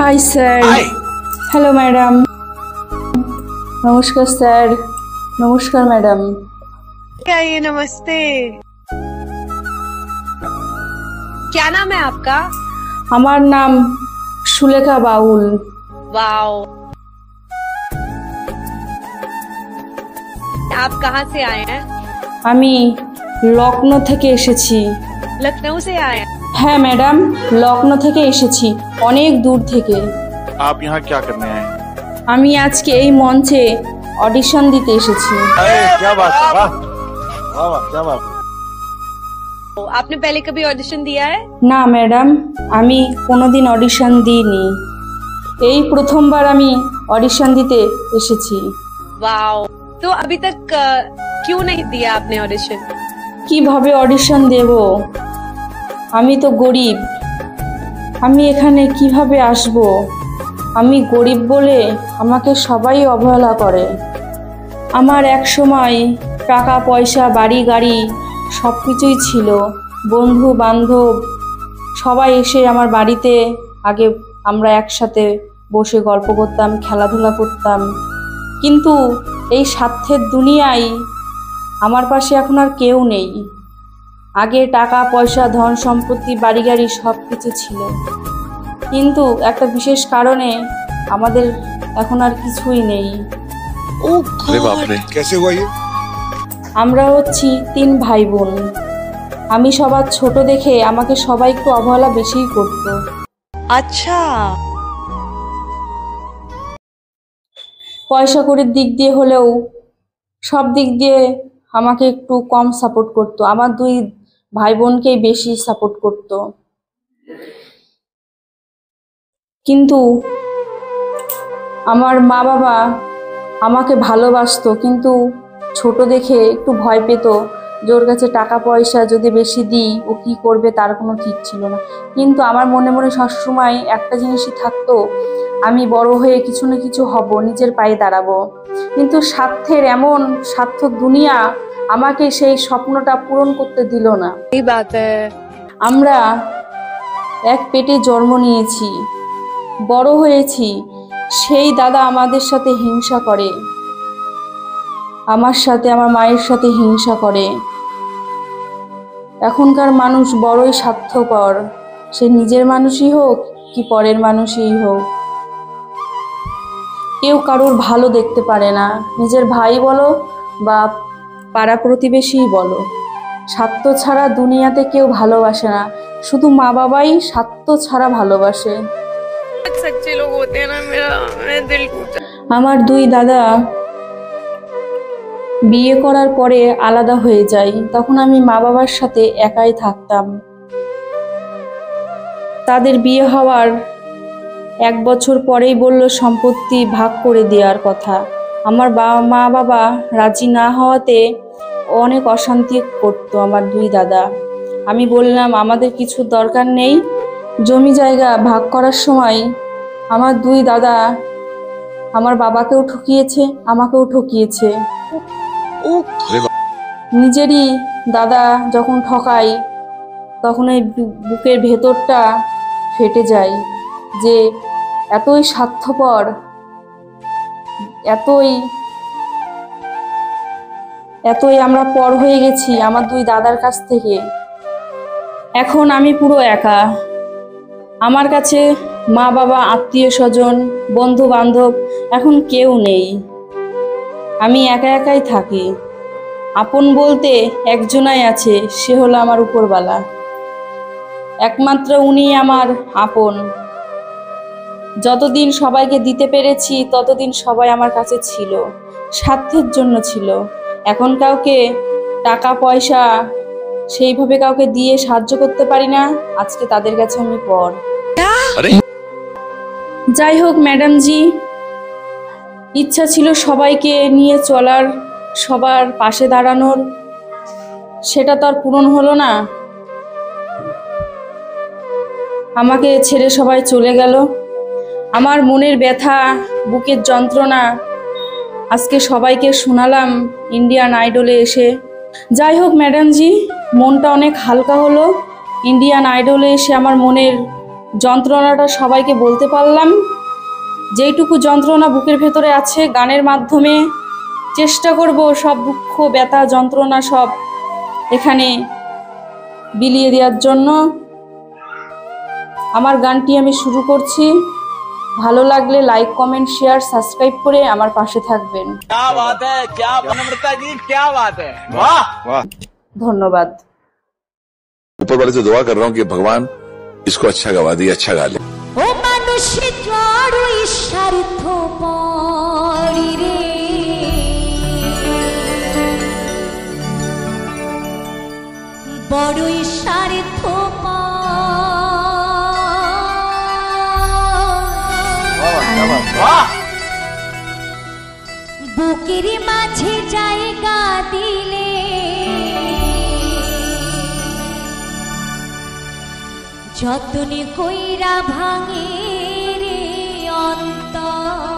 Hi sir. Hello madam. नमस्कार sir. नमस्कार madam. क्या ये नमस्ते, क्या नाम है आपका? हमार नाम सुलेखा बाउल। वाओ, आप कहाँ से आए हैं? আমি লখনৌ থেকে এসেছি। लखनऊ से आए हैं? হ্যাঁ ম্যাডাম, লখনৌ থেকে এসেছি, অনেক দূর থেকে। आप यहाँ क्या करने आए? আমি আজকে এই মঞ্চে অডিশন দিতে এসেছি। क्या बात है, वाह वाह वाह, क्या बात है। आपने पहले कभी ऑडिशन दिया है? না ম্যাডাম, আমি কোনোদিন অডিশন দিইনি, এই প্রথমবার আমি অডিশন দিতে এসেছি। वाओ, तो अभी तक क्यों नहीं दिया आपने ऑडिशन? কিভাবে অডিশন দেব, আমি তো গরিব, আমি এখানে কিভাবে আসব? আমি গরিব বলে আমাকে সবাই অবহেলা করে। আমার এক সময় টাকা পয়সা বাড়ি গাড়ি সব কিছুই ছিল, বন্ধু বান্ধব সবাই এসে আমার বাড়িতে আগে আমরা একসাথে বসে গল্প করতাম, খেলাধুলা করতাম, কিন্তু এই স্বার্থের দুনিয়ায় আমার পাশে এখন আর কেউ নেই। আগে টাকা পয়সা ধন সম্পত্তি বাড়ি গাড়ি সব কিছু ছিল, কিন্তু একটা বিশেষ কারণে আমাদের এখন আর কিছুই নেই। अरे बाप रे, कैसे हुआ ये? আমরা হচ্ছি 3 ভাই বোন। আমি সবার ছোট দেখে আমাকে সবাই একটু অবহেলা বেশিই করতো। अच्छा, পয়সা কড়ির দিক দিয়ে হলেও সব দিক দিয়ে আমাকে একটু কম সাপোর্ট করতো। আমার 2 ভাই বোনকেই বেশি সাপোর্ট করতো, কিন্তু আমার মা বাবা আমাকে ভালোবাসতো, কিন্তু ছোট দেখে একটু ভয় পেত যে ওর কাছে টাকা পয়সা যদি বেশি দিই ও কী করবে তার কোনো ঠিক ছিল না। কিন্তু আমার মনে মনে সবসময় একটা জিনিসই থাকতো, আমি বড় হয়ে কিছু না কিছু হব, নিজের পায়ে দাঁড়াবো। কিন্তু স্বার্থের এমন স্বার্থ দুনিয়া আমাকে সেই স্বপ্নটা পূরণ করতে দিল না। सही बात है। আমরা এক পেটে জন্ম নিয়েছি, বড় হয়েছি, সেই দাদা আমাদের সাথে হিংসা করে, আমার সাথে আমার মায়ের সাথে হিংসা করে। এখনকার মানুষ বড়ই স্বার্থপর, সে নিজের মানুষই হোক কি পরের মানুষই হোক, কেউ কারোর ভালো দেখতে পারে না, নিজের ভাই বলো বা পাড়া প্রতিবেশীই বলো। স্বার্থ ছাড়া দুনিয়াতে কেউ ভালোবাসে না, শুধু মা বাবাই স্বার্থ ছাড়া ভালোবাসে। सच्चे लोग होते हैं ना, मेरा दिल टूटा। আমার 2 দাদা বিয়ে করার পরে আলাদা হয়ে যায়, তখন আমি মা বাবার সাথে একাই থাকতাম। তাদের বিয়ে হওয়ার 1 বছর পরেই বলল সম্পত্তি ভাগ করে দেওয়ার কথা। আমার মা বাবা রাজি না হওয়াতে অনেক অশান্তি করতো আমার 2 দাদা। আমি বললাম আমাদের কিছু দরকার নেই, জমি জায়গা ভাগ করার সময় আমার 2 দাদা আমার বাবাকেও ঠকিয়েছে, আমাকেও ঠকিয়েছে। নিজেরই দাদা যখন ঠকায় তখন এই বুকের ভেতরটা ফেটে যায় যে এতই স্বার্থপর, এতই আমরা পর হয়ে গেছি আমার 2 দাদার কাছ থেকে। এখন আমি পুরো একা, আমার কাছে মা বাবা আত্মীয় স্বজন বন্ধু বান্ধব এখন কেউ নেই, আমি একা একাই থাকি। আপন বলতে একজনাই আছে, সে হলো আমার উপরওয়ালা, একমাত্র উনি আমার আপন। যতদিন সবাইকে দিতে পেরেছি ততদিন সবাই আমার কাছে ছিল, স্বার্থের জন্য ছিল। এখন কাউকে টাকা পয়সা সেইভাবে কাউকে দিয়ে সাহায্য করতে পারি না, আজকে তাদের কাছে আমি পর। যাই হোক ম্যাডাম জি, ইচ্ছা ছিল সবাইকে নিয়ে চলার, সবার পাশে দাঁড়ানোর, সেটা তো আর পূরণ হলো না। আমাকে ছেড়ে সবাই চলে গেল। আমার মনের ব্যথা বুকের যন্ত্রণা আজকে সবাইকে শোনালাম ইন্ডিয়ান আইডলে এসে। যাই হোক ম্যাডাম জি, মনটা অনেক হালকা হলো। ইন্ডিয়ান আইডলে এসে আমার মনের যন্ত্রণাটা সবাইকে বলতে পারলাম। যেইটুকু যন্ত্রণা বুকের ভেতরে আছে গানের মাধ্যমে চেষ্টা করব সব দুঃখ ব্যথা যন্ত্রণা সব এখানে বিলিয়ে দেওয়ার জন্য। আমার গানটি আমি শুরু করছি। ভালো লাগলে লাইক কমেন্ট শেয়ার সাবস্ক্রাইব করে আমার পাশে থাকবেন। क्या बात है, क्या नम्रता जी, क्या बात है, वाह वाह। ধন্যবাদ। ऊपर वाले से दुआ कर रहा हूँ कि भगवान इसको अच्छा गवा दिए, अच्छा गा ले। ও মানুষ বড়ই স্বার্থপর রে, বড়ই স্বার্থপর। वाह বুকের মাঝে জায়গা দিলে যতনে কইরা ভাঙে রে অন্তর।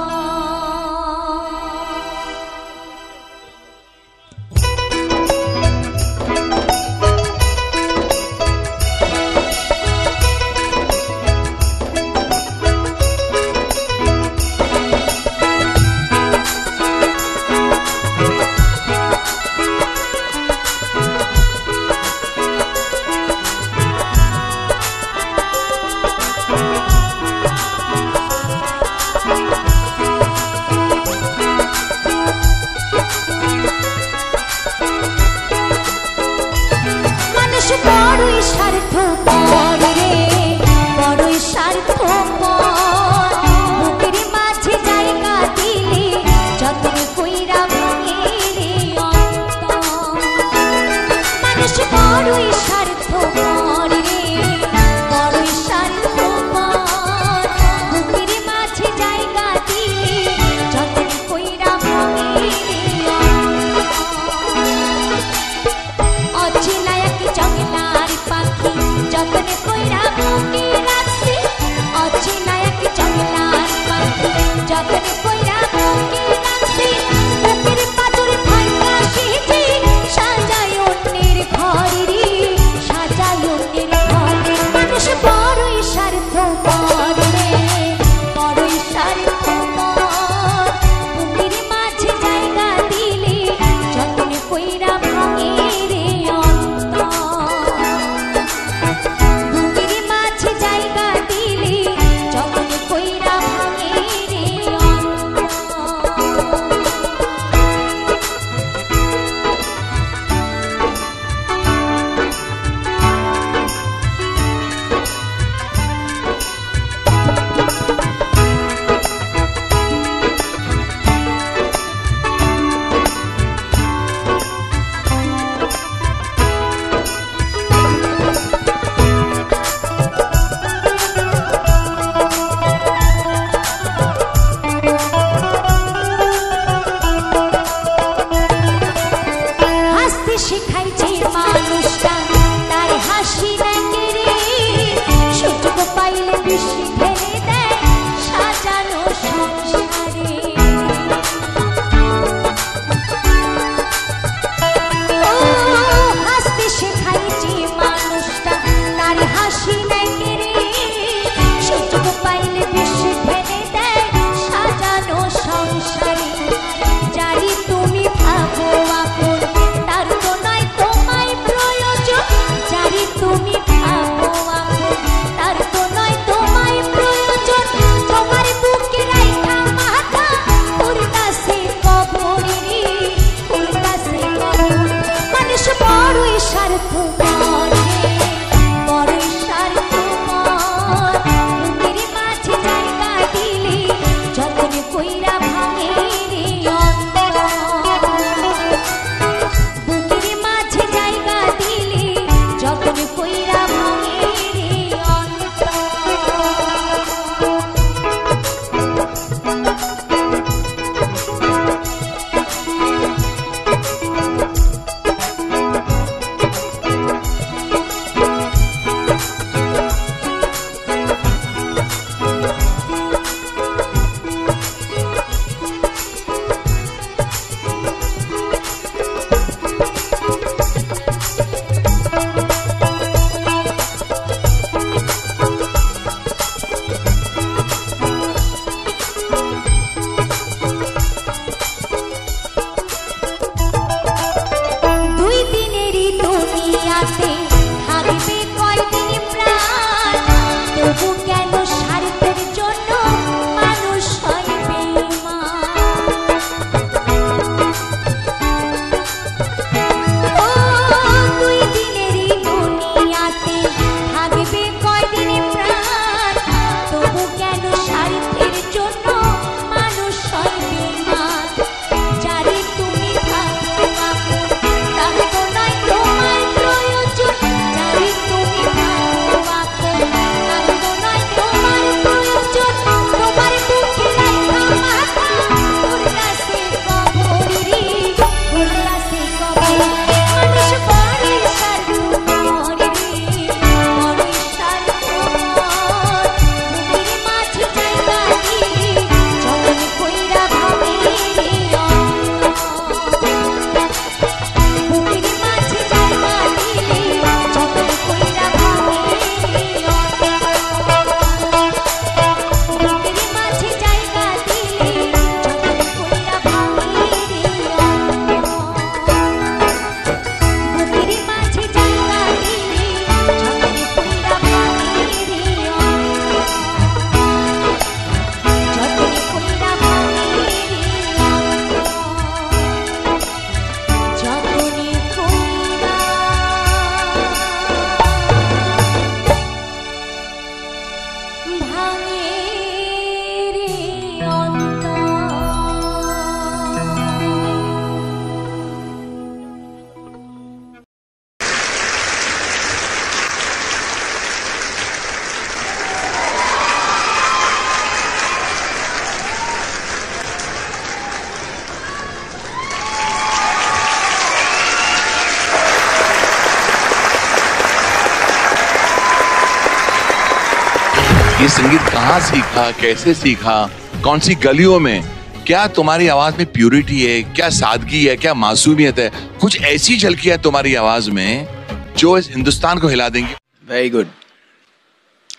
ये संगीत कहाँ सीखा, कैसे सीखा, कौन सी गलियों में? क्या तुम्हारी आवाज में प्यूरिटी है, क्या सादगी है, क्या मासूमियत है? कुछ ऐसी झलकी है तुम्हारी आवाज में जो इस हिंदुस्तान को हिला देंगी। Very good,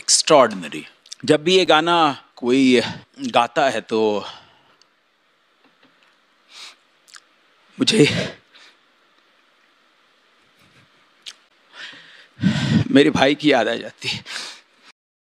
extraordinary. जब भी ये गाना कोई गाता है तो मुझे मेरे भाई की याद आ जाती है।